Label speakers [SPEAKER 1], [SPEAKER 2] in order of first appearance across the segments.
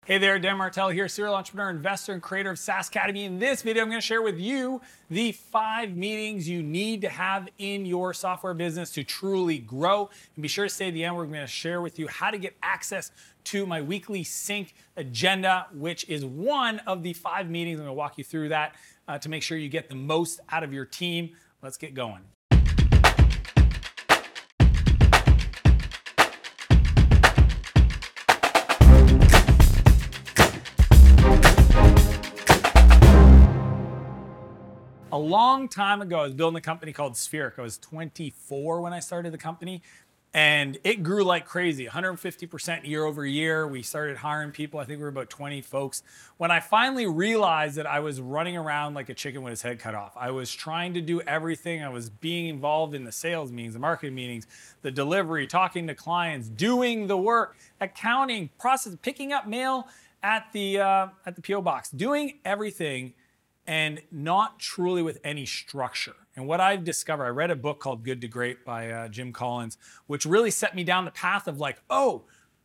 [SPEAKER 1] Hey there, Dan Martell here, serial entrepreneur, investor, and creator of SaaS Academy. In this video, I'm going to share with you the 5 meetings you need to have in your software business to truly grow. And be sure to stay at the end. We're going to share with you how to get access to my weekly sync agenda, which is one of the 5 meetings. I'm going to walk you through that to make sure you get the most out of your team. Let's get going. A long time ago, I was building a company called Spheric. I was 24 when I started the company, and it grew like crazy, 150% year over year. We started hiring people. I think we were about 20 folks. When I finally realized that I was running around like a chicken with his head cut off, I was trying to do everything. I was being involved in the sales meetings, the marketing meetings, the delivery, talking to clients, doing the work, accounting, process, picking up mail at the PO box, doing everything, and not truly with any structure. And what I've discovered, I read a book called Good to Great by Jim Collins, which really set me down the path of like, oh,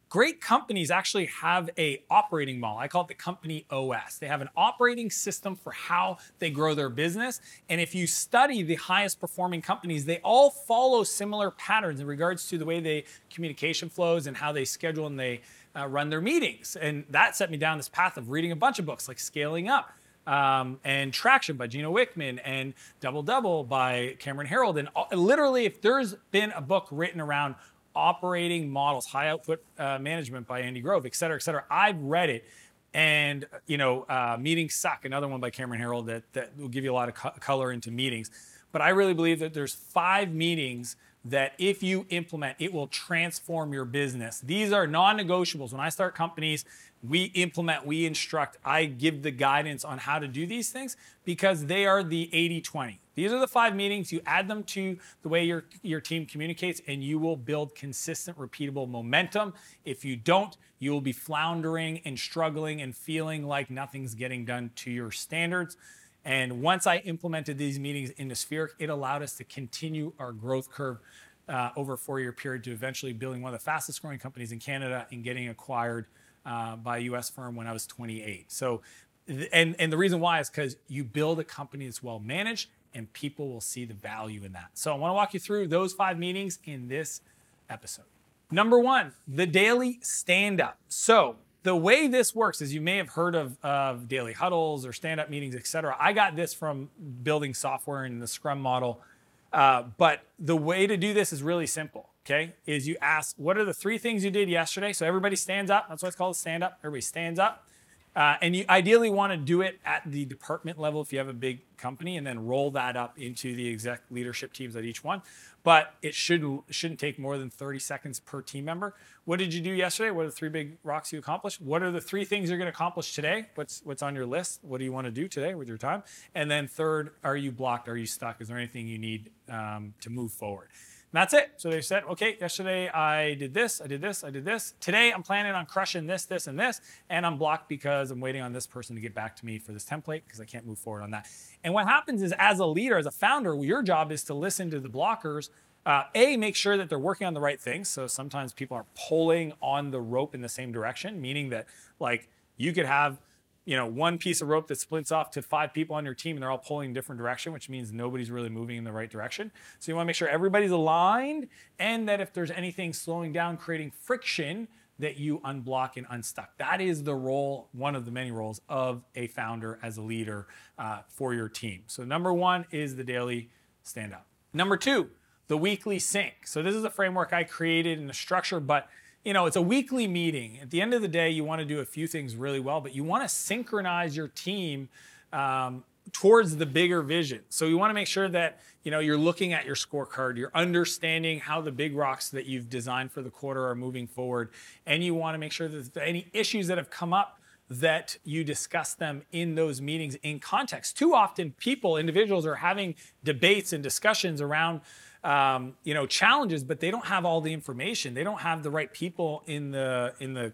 [SPEAKER 1] great companies actually have a operating model. I call it the company OS. They have an operating system for how they grow their business. And if you study the highest performing companies, they all follow similar patterns in regards to the way they communication flows and how they schedule and they run their meetings. And that set me down this path of reading a bunch of books like Scaling Up, and Traction by Gino Wickman, and Double Double by Cameron Herold. And literally, if there's been a book written around operating models, high output management by Andy Grove, et cetera, I've read it. And, Meetings Suck, another one by Cameron Herold that will give you a lot of color into meetings. But I really believe that there's 5 meetings that if you implement, it will transform your business. These are non-negotiables. When I start companies, we implement, we instruct, I give the guidance on how to do these things because they are the 80-20. These are the 5 meetings. You add them to the way your team communicates and you will build consistent, repeatable momentum. If you don't, you will be floundering and struggling and feeling like nothing's getting done to your standards. And once I implemented these meetings into Spheric, it allowed us to continue our growth curve over a 4-year period to eventually building one of the fastest growing companies in Canada and getting acquired by a US firm when I was 28. So, and the reason why is because you build a company that's well managed and people will see the value in that. So I want to walk you through those 5 meetings in this episode. Number 1, the daily stand-up. So the way this works is you may have heard of daily huddles or stand-up meetings, et cetera. I got this from building software in the Scrum model. But the way to do this is really simple, okay? Is you ask, what are the 3 things you did yesterday? So everybody stands up. That's why it's called a stand-up. Everybody stands up. And you ideally want to do it at the department level if you have a big company, and then roll that up into the exec leadership teams at each one. But it shouldn't take more than 30 seconds per team member. What did you do yesterday? What are the 3 big rocks you accomplished? What are the 3 things you're going to accomplish today? What's on your list? What do you want to do today with your time? And then 3rd, are you blocked? Are you stuck? Is there anything you need to move forward? And that's it. So they said, okay, yesterday I did this, I did this, I did this. Today I'm planning on crushing this, this, and this. And I'm blocked because I'm waiting on this person to get back to me for this template because I can't move forward on that. And what happens is, as a leader, as a founder, your job is to listen to the blockers. Make sure that they're working on the right things. So sometimes people are pulling on the rope in the same direction, meaning that like you could have one piece of rope that splits off to 5 people on your team and they're all pulling in different direction, which means nobody's really moving in the right direction. So you want to make sure everybody's aligned and that if there's anything slowing down, creating friction, that you unblock and unstuck. That is the role, one of the many roles of a founder as a leader for your team. So number 1 is the daily stand up. Number 2, the weekly sync. So this is a framework I created in a structure, but it's a weekly meeting. At the end of the day, you want to do a few things really well, but you want to synchronize your team towards the bigger vision. So you want to make sure that you're looking at your scorecard, you're understanding how the big rocks that you've designed for the quarter are moving forward, and you want to make sure that any issues that have come up, that you discuss them in those meetings in context. Too often, individuals are having debates and discussions around challenges, but they don't have all the information. They don't have the right people in the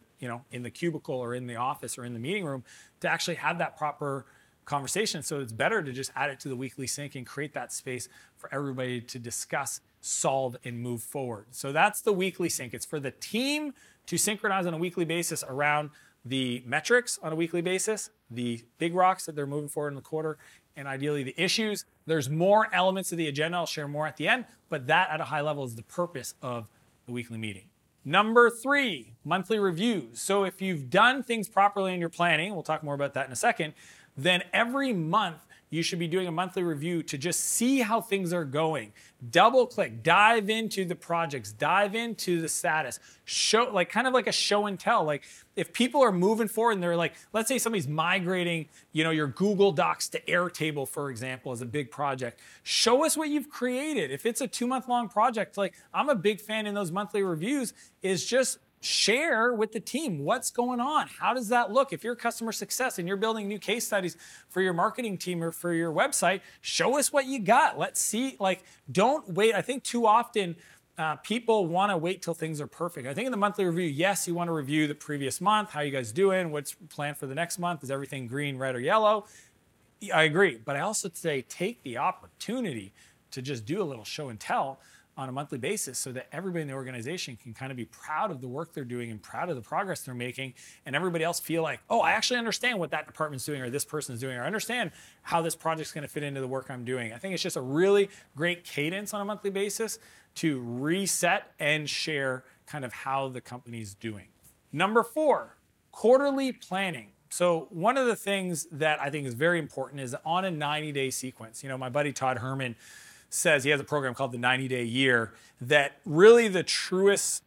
[SPEAKER 1] cubicle or in the office or in the meeting room to actually have that proper conversation. So it's better to just add it to the weekly sync and create that space for everybody to discuss, solve, and move forward. So that's the weekly sync. It's for the team to synchronize on a weekly basis around the metrics on a weekly basis, the big rocks that they're moving forward in the quarter, and ideally the issues. There's more elements of the agenda. I'll share more at the end, but that at a high level is the purpose of the weekly meeting. Number 3, monthly reviews. So if you've done things properly in your planning, we'll talk more about that in a second, then every month you should be doing a monthly review to just see how things are going. Double click, dive into the projects, dive into the status, show, like kind of like a show and tell. Like if people are moving forward and they're like, let's say somebody's migrating, your Google Docs to Airtable, for example, as a big project. Show us what you've created. If it's a 2-month long project, like I'm a big fan in those monthly reviews, is just share with the team what's going on. How does that look? If you're customer success and you're building new case studies for your marketing team or for your website, show us what you got. Let's see, don't wait. I think too often people want to wait till things are perfect. I think in the monthly review, yes, you want to review the previous month. How you guys doing? What's planned for the next month? Is everything green, red, or yellow? I agree. But I also say take the opportunity to just do a little show and tell on a monthly basis so that everybody in the organization can kind of be proud of the work they're doing and proud of the progress they're making, and everybody else feel like, oh, I actually understand what that department's doing or this person's doing, or I understand how this project's going to fit into the work I'm doing. I think it's just a really great cadence on a monthly basis to reset and share kind of how the company's doing. Number 4, quarterly planning. So one of the things that I think is very important is on a 90-day sequence. My buddy Todd Herman says he has a program called the 90-day year that really the truest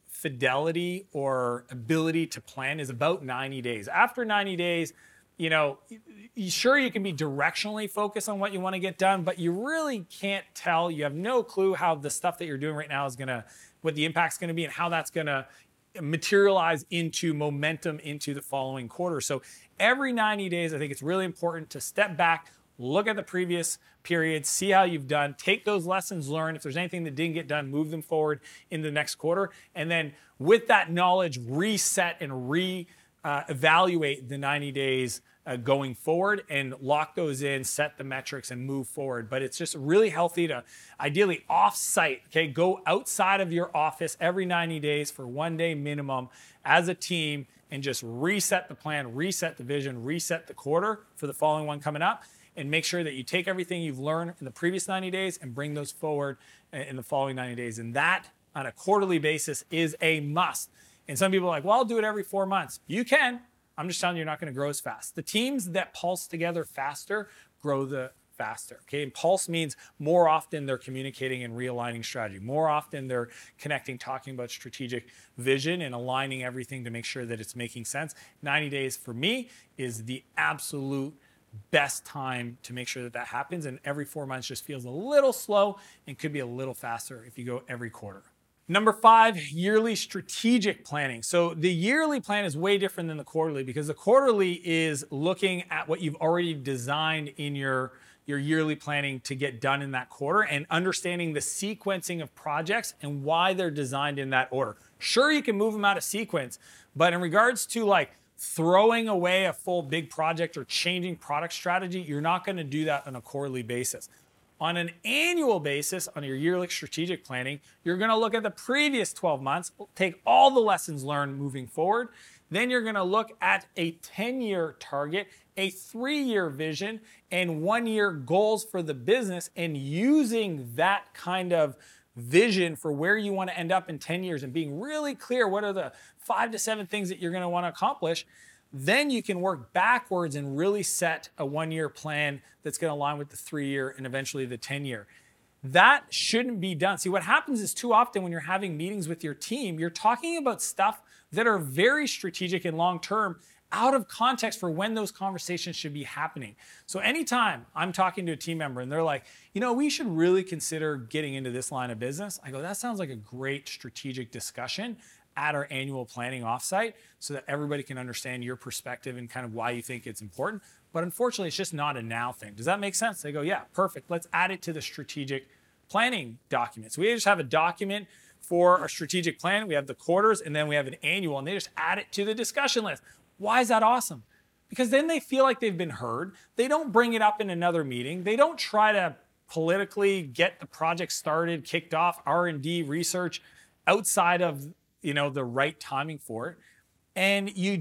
[SPEAKER 1] fidelity or ability to plan is about 90 days. After 90 days, sure, you can be directionally focused on what you want to get done, but you really can't tell. You have no clue how the stuff that you're doing right now is what the impact's going to be and how that's going to materialize into momentum into the following quarter. So every 90 days, I think it's really important to step back, look at the previous period, see how you've done, take those lessons learned. If there's anything that didn't get done, move them forward in the next quarter. And then with that knowledge, reset and evaluate the 90 days going forward and lock those in, set the metrics and move forward. But it's just really healthy to ideally off-site, okay? Go outside of your office every 90 days for 1 day minimum as a team and just reset the plan, reset the vision, reset the quarter for the following one coming up, and make sure that you take everything you've learned in the previous 90 days and bring those forward in the following 90 days. And that, on a quarterly basis, is a must. And some people are like, well, I'll do it every 4 months. You can. I'm just telling you, you're not going to grow as fast. The teams that pulse together faster grow the faster. Okay, and pulse means more often they're communicating and realigning strategy. More often they're connecting, talking about strategic vision and aligning everything to make sure that it's making sense. 90 days for me is the absolute best time to make sure that that happens, and every 4 months just feels a little slow and could be a little faster if you go every quarter. Number 5, yearly strategic planning. So the yearly plan is way different than the quarterly because the quarterly is looking at what you've already designed in your yearly planning to get done in that quarter and understanding the sequencing of projects and why they're designed in that order. Sure, you can move them out of sequence, but in regards to throwing away a full big project or changing product strategy, you're not going to do that on a quarterly basis. On an annual basis, on your yearly strategic planning, you're going to look at the previous 12 months, take all the lessons learned moving forward. Then you're going to look at a 10-year target, a 3-year vision, and 1-year goals for the business, and using that kind of vision for where you want to end up in 10 years and being really clear what are the 5 to 7 things that you're going to want to accomplish. Then you can work backwards and really set a 1-year plan that's going to align with the 3-year and eventually the 10-year. That shouldn't be done. See, what happens is too often when you're having meetings with your team, you're talking about stuff that are very strategic and long-term out of context for when those conversations should be happening. So anytime I'm talking to a team member and they're like, we should really consider getting into this line of business, I go, that sounds like a great strategic discussion at our annual planning offsite so that everybody can understand your perspective and kind of why you think it's important. But unfortunately, it's just not a now thing. Does that make sense? They go, yeah, perfect. Let's add it to the strategic planning document. So we just have a document for our strategic plan. We have the quarters and then we have an annual, and they just add it to the discussion list. Why is that awesome? Because then they feel like they've been heard. They don't bring it up in another meeting. They don't try to politically get the project started, kicked off, R&D, research outside of the right timing for it. And you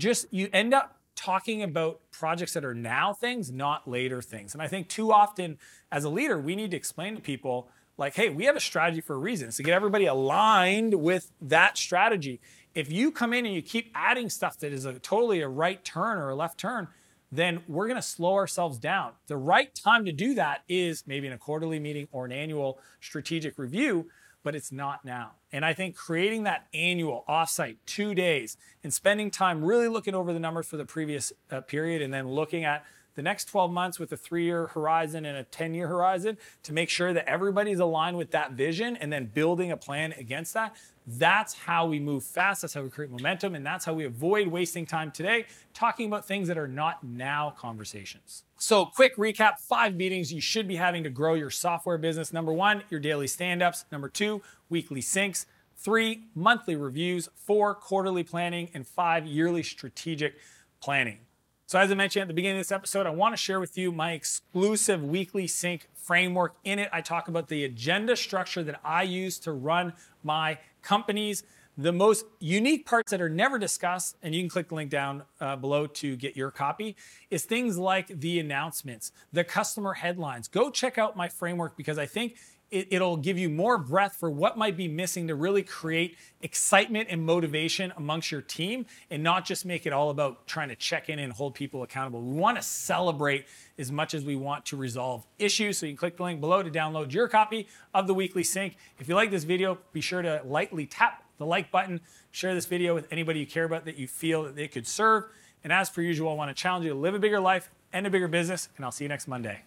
[SPEAKER 1] end up talking about projects that are now things, not later things. And I think too often as a leader, we need to explain to people like, hey, we have a strategy for a reason. It's to get everybody aligned with that strategy. If you come in and you keep adding stuff that is totally a right turn or a left turn, then we're going to slow ourselves down. The right time to do that is maybe in a quarterly meeting or an annual strategic review, but it's not now. And I think creating that annual offsite 2 days and spending time really looking over the numbers for the previous period and then looking at the next 12 months with a 3-year horizon and a 10-year horizon to make sure that everybody's aligned with that vision and then building a plan against that. That's how we move fast. That's how we create momentum. And that's how we avoid wasting time today talking about things that are not now conversations. So quick recap, 5 meetings you should be having to grow your software business. Number 1, your daily stand-ups. Number 2, weekly syncs. 3, monthly reviews. 4, quarterly planning. And 5, yearly strategic planning. So as I mentioned at the beginning of this episode, I want to share with you my exclusive weekly sync framework. In it, I talk about the agenda structure that I use to run my companies. The most unique parts that are never discussed, and you can click the link down below to get your copy, is things like the announcements, the customer headlines. Go check out my framework because I think it'll give you more breadth for what might be missing to really create excitement and motivation amongst your team and not just make it all about trying to check in and hold people accountable. We want to celebrate as much as we want to resolve issues. So you can click the link below to download your copy of the weekly sync. If you like this video, be sure to lightly tap the like button, share this video with anybody you care about that you feel that they could serve. And as per usual, I want to challenge you to live a bigger life and a bigger business, and I'll see you next Monday.